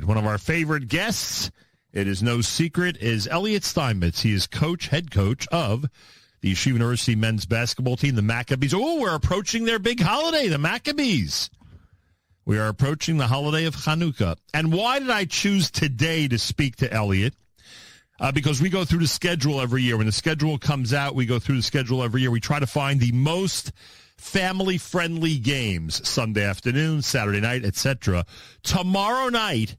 One of our favorite guests, it is no secret, is Elliot Steinmetz. He is head coach of the Yeshiva University men's basketball team, the Maccabees. Oh, we're approaching their big holiday, the Maccabees. We are approaching the holiday of Hanukkah. And why did I choose today to speak to Elliot? Because we go through the schedule every year. When the schedule comes out, we go through the schedule every year. We try to find the most family-friendly games, Sunday afternoon, Saturday night, etc. Tomorrow night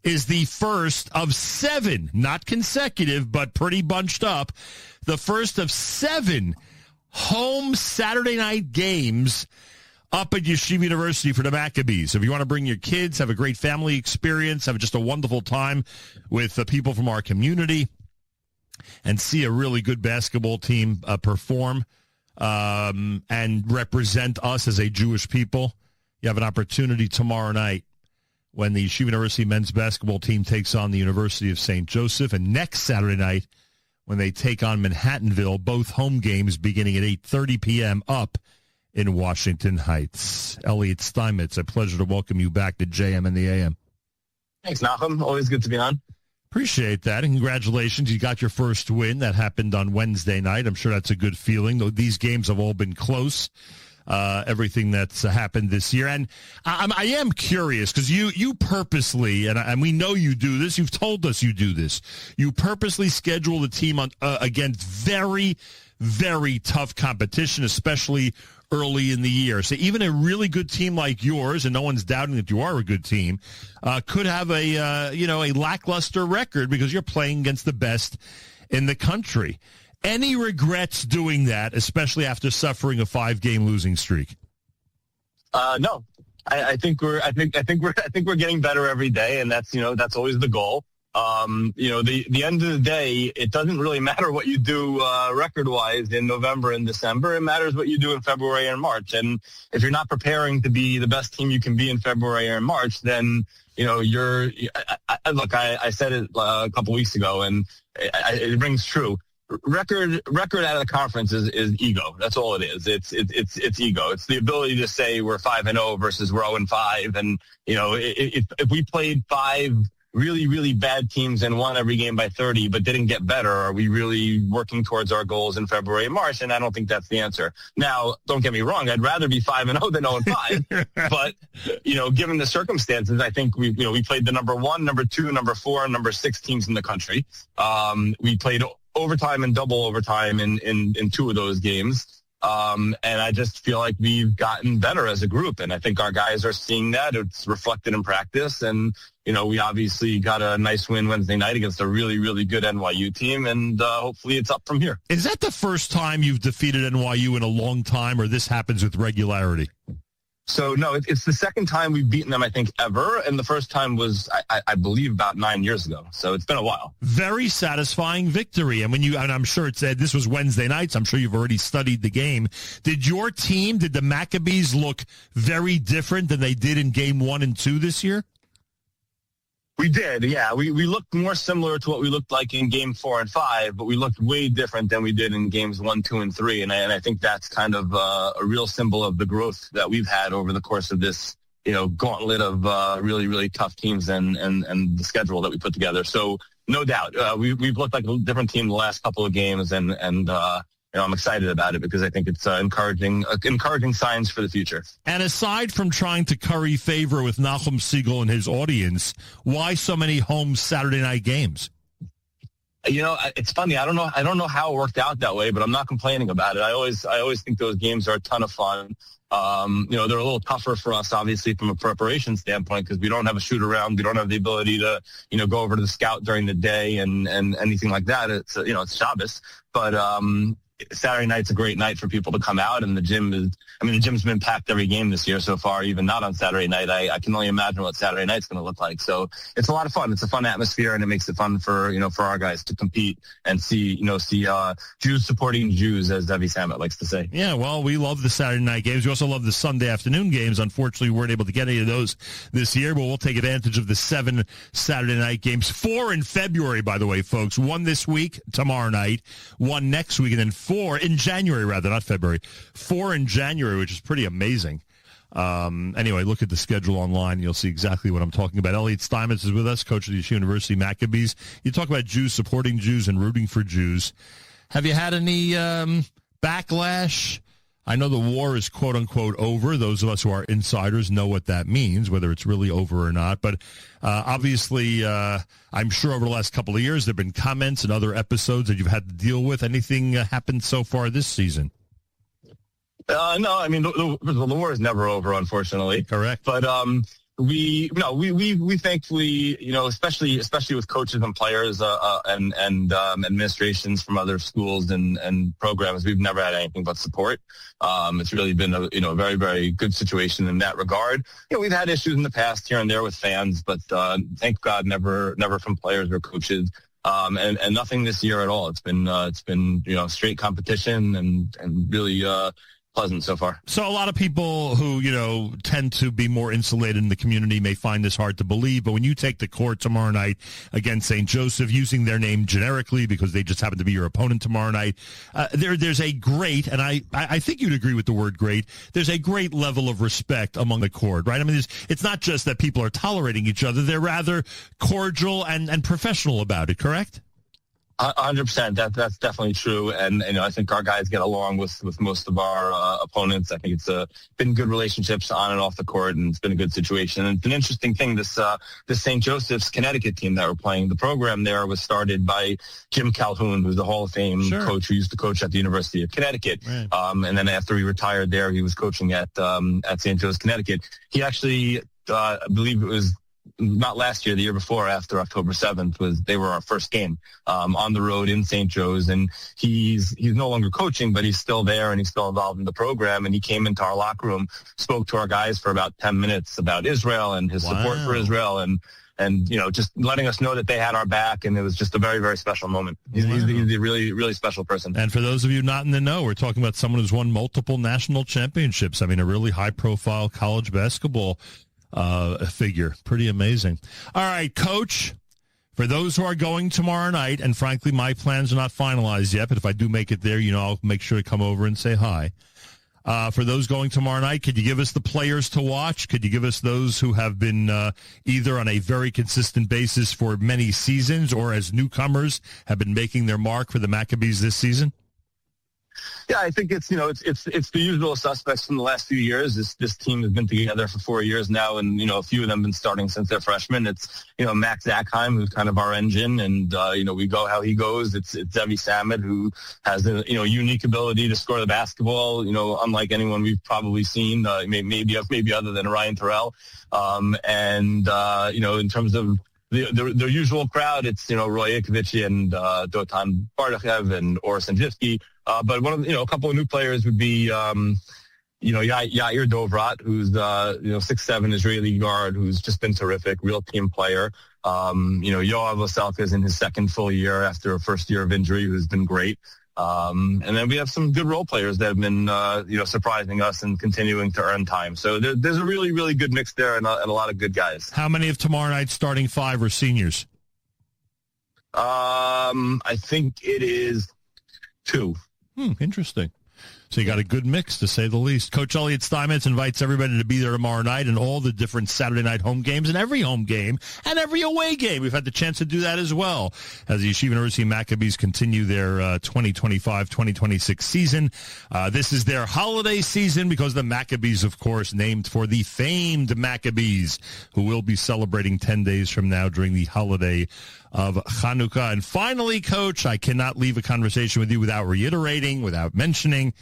is the first of 7, not consecutive, but pretty bunched up, the first of 7 home Saturday night games up at Yeshiva University for the Maccabees. If you want to bring your kids, have a great family experience, have just a wonderful time with the people from our community, and see a really good basketball team perform and represent us as a Jewish people, you have an opportunity tomorrow night when the Yeshiva University men's basketball team takes on the University of St. Joseph, and next Saturday night when they take on Manhattanville, both home games beginning at 8:30 p.m. up in Washington Heights. Elliot Steinmetz, a pleasure to welcome you back to JM and the AM. Thanks, Nachum. Always good to be on. Appreciate that, and congratulations. You got your first win. That happened on Wednesday night. I'm sure that's a good feeling, though these games have all been close, everything that's happened this year. And I am curious, because you purposely, and we know you do this, you've told us you do this, you purposely schedule the team on against very, very tough competition, especially early in the year. So even a really good team like yours, and no one's doubting that you are a good team, could have a lackluster record because you're playing against the best in the country. Any regrets doing that, especially after suffering a 5-game losing streak? No. I think we're getting better every day, and that's always the goal. The end of the day, it doesn't really matter what you do record-wise in November and December. It matters what you do in February and March. And if you're not preparing to be the best team you can be in February and March, then I said it a couple weeks ago, and it rings true. Record out of the conference is ego. That's all it is. It's ego. It's the ability to say we're 5-0 versus we're 0-5. And if we played 5 really, really bad teams and won every game by 30 but didn't get better, are we really working towards our goals in February and March? And I don't think that's the answer. Now, don't get me wrong, I'd rather be 5-0 than 0-5. But given the circumstances, I think we played the number 1, number 2, number 4, and number 6 teams in the country. We played overtime and double overtime in 2 of those games. And I just feel like we've gotten better as a group, and I think our guys are seeing that. It's reflected in practice, and we obviously got a nice win Wednesday night against a really, really good NYU team, and hopefully it's up from here. Is that the first time you've defeated NYU in a long time, or this happens with regularity? So, no, it's the second time we've beaten them, I think, ever. And the first time was, I believe, about 9 years ago. So it's been a while. Very satisfying victory. And and I'm sure it said this was Wednesday nights. I'm sure you've already studied the game. Did the Maccabees look very different than they did in game 1 and 2 this year? We did, yeah. We looked more similar to what we looked like in game 4 and 5, but we looked way different than we did in games 1, 2, and 3. And I think that's kind of a real symbol of the growth that we've had over the course of this, gauntlet of really, really tough teams and the schedule that we put together. So no doubt, we've looked like a different team the last couple of games, and I'm excited about it because I think it's encouraging signs for the future. And aside from trying to curry favor with Nachum Segal and his audience, why so many home Saturday night games? It's funny. I don't know how it worked out that way, but I'm not complaining about it. I always think those games are a ton of fun. They're a little tougher for us, obviously, from a preparation standpoint, because we don't have a shoot around. We don't have the ability to, go over to the scout during the day and anything like that. It's, it's Shabbos, but Saturday night's a great night for people to come out, and the gym's been packed every game this year so far, even not on Saturday night. I can only imagine what Saturday night's going to look like. So it's a lot of fun. It's a fun atmosphere, and it makes it fun for our guys to compete and see Jews supporting Jews, as Debbie Samet likes to say. Yeah, well, we love the Saturday night games. We also love the Sunday afternoon games. Unfortunately, we weren't able to get any of those this year, but we'll take advantage of the 7 Saturday night games. 4 in February, by the way, folks. 1 this week, tomorrow night. 1 next week, and then 4 in January, rather, not February. 4 in January, which is pretty amazing. Anyway, look at the schedule online. You'll see exactly what I'm talking about. Elliot Steinmetz is with us, coach of the Yeshiva University Maccabees. You talk about Jews, supporting Jews, and rooting for Jews. Have you had any backlash? I know the war is quote-unquote over. Those of us who are insiders know what that means, whether it's really over or not. But obviously, I'm sure over the last couple of years there have been comments and other episodes that you've had to deal with. Anything happened so far this season? No, I mean, the war is never over, unfortunately. Correct. But we thankfully, especially with coaches and players and administrations from other schools and programs, we've never had anything but support. It's really been a very, very good situation in that regard. We've had issues in the past here and there with fans, but thank God never from players or coaches. And nothing this year at all. It's been straight competition and really pleasant so far. So a lot of people who, tend to be more insulated in the community may find this hard to believe, but when you take the court tomorrow night against St. Joseph, using their name generically because they just happen to be your opponent tomorrow night, there's a great, and I think you'd agree with the word great, there's a great level of respect among the court, right? I mean, it's not just that people are tolerating each other, they're rather cordial and professional about it, correct? 100%. That's definitely true, and I think our guys get along with most of our opponents. I think it's been good relationships on and off the court, and it's been a good situation. And it's an interesting thing. This St. Joseph's Connecticut team that we're playing, the program there was started by Jim Calhoun, who's the Hall of Fame coach who used to coach at the University of Connecticut. Right. And then after he retired there, he was coaching at St. Joe's, Connecticut. He actually, I believe it was not last year, the year before, after October 7th, they were our first game on the road in St. Joe's, and he's no longer coaching, but he's still there and he's still involved in the program. And he came into our locker room, spoke to our guys for about 10 minutes about Israel and his support for Israel, and just letting us know that they had our back, and it was just a very, very special moment. He's a really, really special person. And for those of you not in the know, we're talking about someone who's won multiple national championships. I mean, a really high-profile college basketball figure. Pretty amazing. All right, Coach, for those who are going tomorrow night, and frankly, my plans are not finalized yet, but if I do make it there, I'll make sure to come over and say hi. For those going tomorrow night, could you give us the players to watch? Could you give us those who have been either on a very consistent basis for many seasons or as newcomers have been making their mark for the Maccabees this season? Yeah, I think it's the usual suspects from the last few years. This team has been together for 4 years now, and a few of them have been starting since they're freshmen. It's Max Zackheim, who's kind of our engine, and we go how he goes. It's Zevi Samad, who has a unique ability to score the basketball. Unlike anyone we've probably seen, maybe other than Ryan Terrell. In terms of the usual crowd, it's Roy Ikovich and Dotan Bardachev and Oris Andjivsky. But one of a couple of new players would be Yair Dovrat, who's 6'7" Israeli guard, who's just been terrific, real team player. Yoav Oselka is in his second full year after a first year of injury, who's been great. And then we have some good role players that have been surprising us and continuing to earn time. So there's a really, really good mix there and a lot of good guys. How many of tomorrow night's starting five are seniors? I think it is 2. Interesting. So you got a good mix, to say the least. Coach Elliot Steinmetz invites everybody to be there tomorrow night and all the different Saturday night home games and every home game and every away game. We've had the chance to do that as well as the Yeshiva University Maccabees continue their 2025-2026 season. This is their holiday season because the Maccabees, of course, named for the famed Maccabees, who will be celebrating 10 days from now during the holiday of Chanukah. And finally, Coach, I cannot leave a conversation with you without reiterating, without mentioning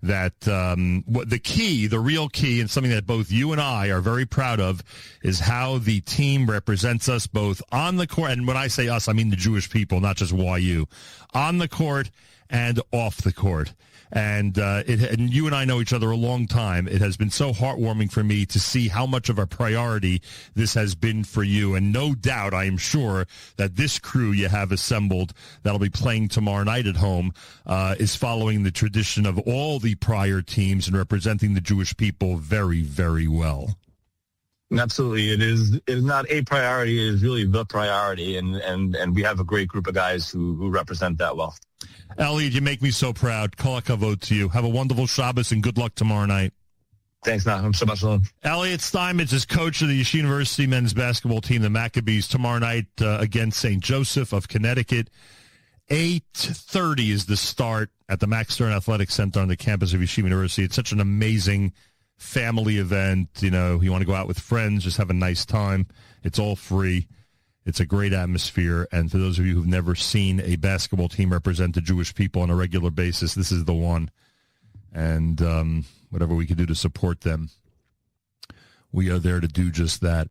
that the real key, and something that both you and I are very proud of, is how the team represents us both on the court, and when I say us, I mean the Jewish people, not just YU, on the court and off the court. And you and I know each other a long time. It has been so heartwarming for me to see how much of a priority this has been for you. And no doubt, I am sure that this crew you have assembled that'll be playing tomorrow night at home is following the tradition of all the prior teams and representing the Jewish people very, very well. Absolutely. It is not a priority. It is really the priority. And we have a great group of guys who represent that well. Elliot, you make me so proud. Kol hakavod to you. Have a wonderful Shabbos and good luck tomorrow night. Thanks, Nachum. Shabbat shalom. Elliot Steinmetz is coach of the Yeshiva University men's basketball team, the Maccabees, tomorrow night against St. Joseph of Connecticut. 8:30 is the start at the Max Stern Athletic Center on the campus of Yeshiva University. It's such an amazing family event. You know, you want to go out with friends, just have a nice time. It's all free. It's a great atmosphere. And for those of you who've never seen a basketball team represent the Jewish people on a regular basis, this is the one. And whatever we can do to support them, we are there to do just that.